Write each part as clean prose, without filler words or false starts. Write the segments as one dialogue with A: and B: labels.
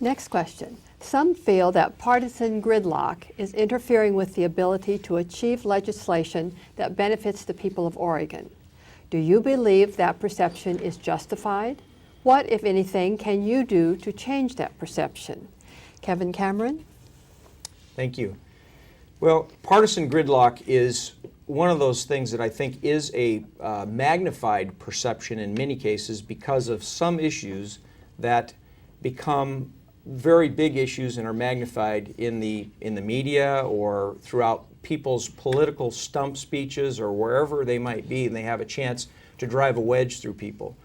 A: Next question. Some feel that partisan gridlock is interfering with the ability to achieve legislation that benefits the people of Oregon. Do you believe that perception is justified? What, if anything, can you do to change that perception? Kevin Cameron?
B: Thank you. Well, partisan gridlock is one of those things that I think is a magnified perception in many cases because of some issues that become very big issues and are magnified in the media or throughout people's political stump speeches or wherever they might be, and they have a chance to drive a wedge through people.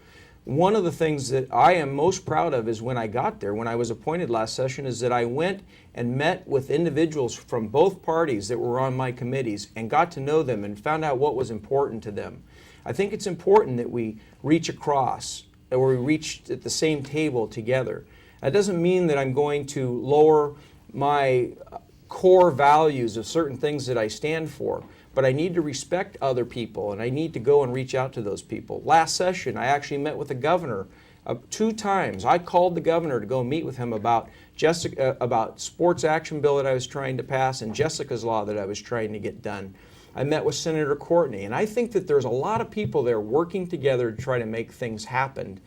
B: One of the things that I am most proud of is when I got there, when I was appointed last session, is that I went and met with individuals from both parties that were on my committees and got to know them and found out what was important to them. I think it's important that we reach across, or we reach at the same table together. That doesn't mean that I'm going to lower my core values of certain things that I stand for, but I need to respect other people and I need to go and reach out to those people. Last session, I actually met with the governor 2 times. I called the governor to go meet with him about sports action bill that I was trying to pass and Jessica's law that I was trying to get done. I met with Senator Courtney, and I think that there's a lot of people there working together to try to make things happen,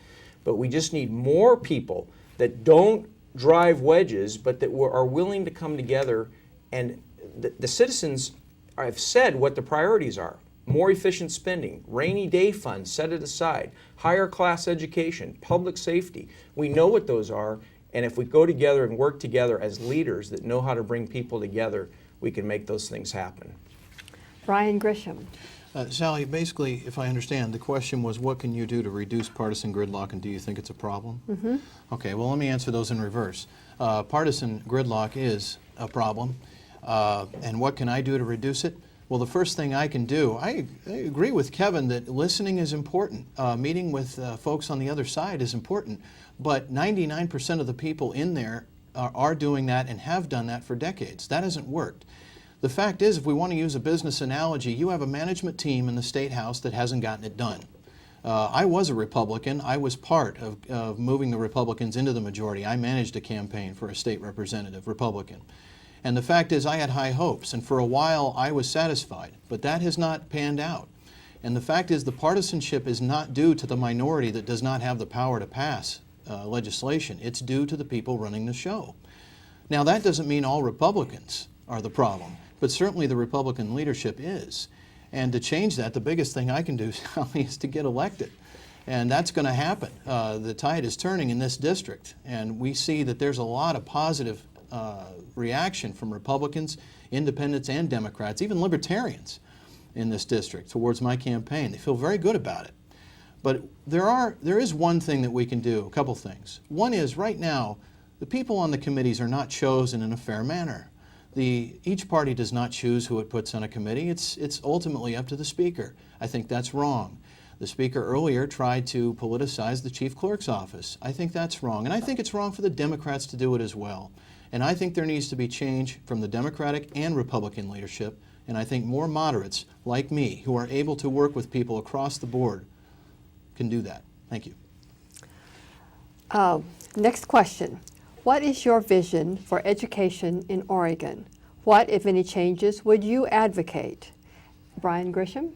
B: but we just need more people that don't drive wedges, but that are willing to come together. And the citizens have said what the priorities are. More efficient spending, rainy day funds, set it aside, higher class education, public safety. We know what those are, and if we go together and work together as leaders that know how to bring people together, we can make those things happen.
A: Brian Grisham.
C: Sally, basically, if I understand, the question was what can you do to reduce partisan gridlock, and do you think it's a problem?
A: Mm-hmm.
C: Okay, well, let me answer those in reverse. Partisan gridlock is a problem, and what can I do to reduce it? Well, the first thing I can do, I agree with Kevin that listening is important. Meeting with folks on the other side is important, but 99% of the people in there are doing that and have done that for decades. That hasn't worked. The fact is, if we want to use a business analogy, you have a management team in the State House that hasn't gotten it done. I was a Republican. I was part of moving the Republicans into the majority. I managed a campaign for a state representative, Republican. And the fact is, I had high hopes, and for a while I was satisfied, but that has not panned out. And the fact is, the partisanship is not due to the minority that does not have the power to pass legislation. It's due to the people running the show. Now, that doesn't mean all Republicans are the problem, but certainly the Republican leadership is. And to change that, the biggest thing I can do, Sally, is to get elected. And that's going to happen. The tide is turning in this district, and we see that there's a lot of positive reaction from Republicans, independents, and Democrats, even libertarians in this district towards my campaign. They feel very good about it. But there is one thing that we can do, a couple things. One is, right now, the people on the committees are not chosen in a fair manner. Each party does not choose who it puts on a committee. It's ultimately up to the Speaker. I think that's wrong. The Speaker earlier tried to politicize the Chief Clerk's office. I think that's wrong. And I think it's wrong for the Democrats to do it as well. And I think there needs to be change from the Democratic and Republican leadership. And I think more moderates like me, who are able to work with people across the board, can do that. Thank you.
A: Next question. What is your vision for education in Oregon? What, if any, changes would you advocate? Brian Grisham?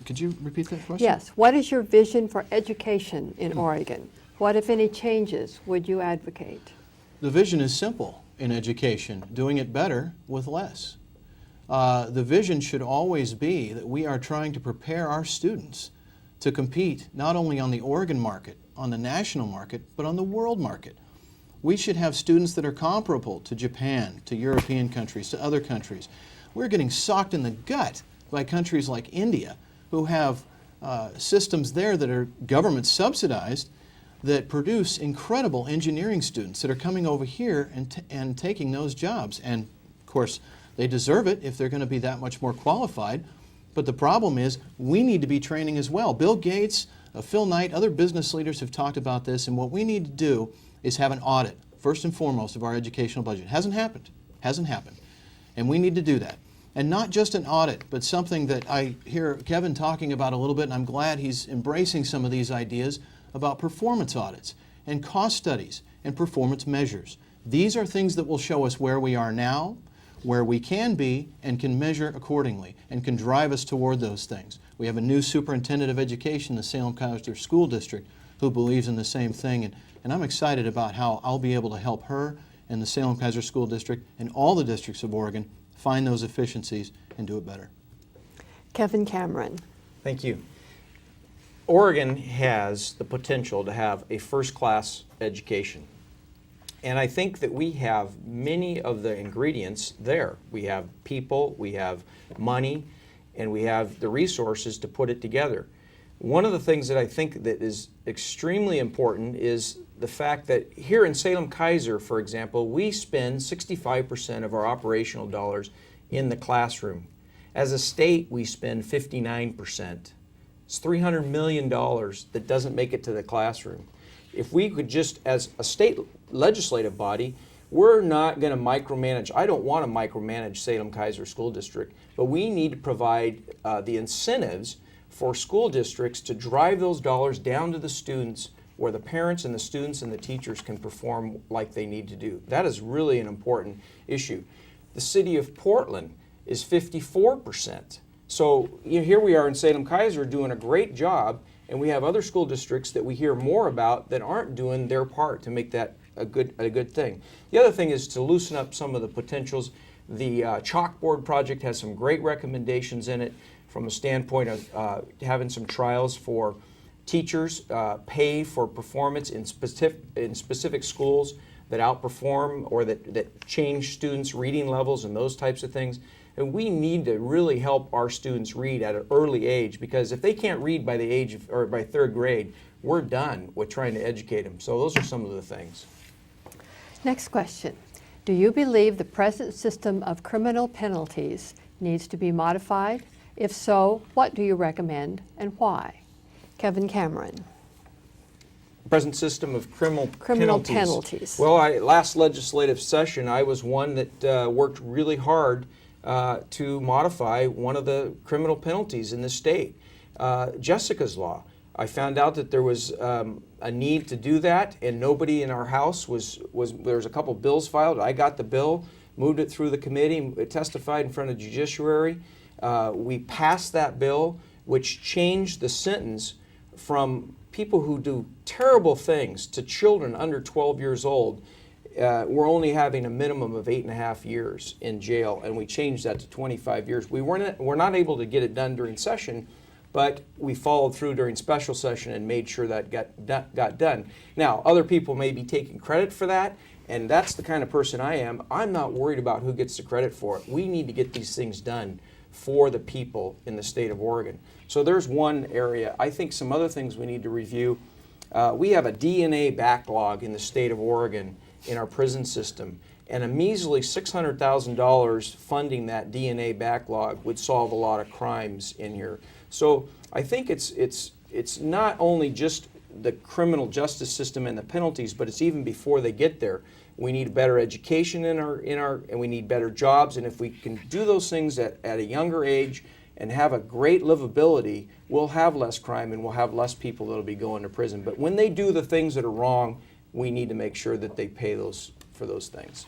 C: Could you repeat that question?
A: Yes. What is your vision for education in Oregon? What, if any, changes would you advocate?
C: The vision is simple in education, doing it better with less. The vision should always be that we are trying to prepare our students to compete not only on the Oregon market, on the national market, but on the world market. We should have students that are comparable to Japan, to European countries, to other countries. We're getting socked in the gut by countries like India, who have systems there that are government subsidized that produce incredible engineering students that are coming over here and taking those jobs. And of course, they deserve it if they're going to be that much more qualified. But the problem is we need to be training as well. Bill Gates, Phil Knight, other business leaders have talked about this, and what we need to do is have an audit, first and foremost, of our educational budget. Hasn't happened. Hasn't happened. And we need to do that. And not just an audit, but something that I hear Kevin talking about a little bit, and I'm glad he's embracing some of these ideas about performance audits and cost studies and performance measures. These are things that will show us where we are now, where we can be, and can measure accordingly, and can drive us toward those things. We have a new superintendent of education in the Salem-Keizer School District who believes in the same thing, and I'm excited about how I'll be able to help her and the Salem-Keizer School District and all the districts of Oregon find those efficiencies and do it better.
A: Kevin Cameron.
B: Thank you. Oregon has the potential to have a first-class education. And I think that we have many of the ingredients there. We have people, we have money, and we have the resources to put it together. One of the things that I think that is extremely important is the fact that here in Salem-Keizer, for example, we spend 65% of our operational dollars in the classroom. As a state, we spend 59%. It's $300 million that doesn't make it to the classroom. If we could just, as a state legislative body, we're not going to micromanage. I don't want to micromanage Salem-Keizer School District, but we need to provide the incentives for school districts to drive those dollars down to the students where the parents and the students and the teachers can perform like they need to do. That is really an important issue. The city of Portland is 54%. So here we are in Salem-Keizer doing a great job, and we have other school districts that we hear more about that aren't doing their part to make that a good thing. The other thing is to loosen up some of the potentials. The chalkboard project has some great recommendations in it from a standpoint of having some trials for teachers, pay for performance in specific schools that outperform or that change students' reading levels and those types of things. And we need to really help our students read at an early age, because if they can't read by the age of, or by third grade, we're done with trying to educate them. So those are some of the things.
A: Next question. Do you believe the present system of criminal penalties needs to be modified? If so, what do you recommend and why? Kevin Cameron.
B: Present system of criminal
A: penalties.
B: Well, last legislative session, I was one that worked really hard to modify one of the criminal penalties in the state, Jessica's Law. I found out that there was a need to do that, and nobody in our house there was a couple bills filed. I got the bill, moved it through the committee, it testified in front of judiciary. We passed that bill, which changed the sentence from people who do terrible things to children under 12 years old. We're only having a minimum of 8.5 years in jail, and we changed that to 25 years. We're not able to get it done during session, but we followed through during special session and made sure that got done. Now, other people may be taking credit for that, and that's the kind of person I am. I'm not worried about who gets the credit for it. We need to get these things done for the people in the state of Oregon. So there's one area. I think some other things we need to review. We have a DNA backlog in the state of Oregon in our prison system, and a measly $600,000 funding that DNA backlog would solve a lot of crimes in here. So I think it's not only just the criminal justice system and the penalties, but it's even before they get there. We need better education and we need better jobs, and if we can do those things at a younger age and have a great livability, we'll have less crime and we'll have less people that'll be going to prison. But when they do the things that are wrong, we need to make sure that they pay for those things.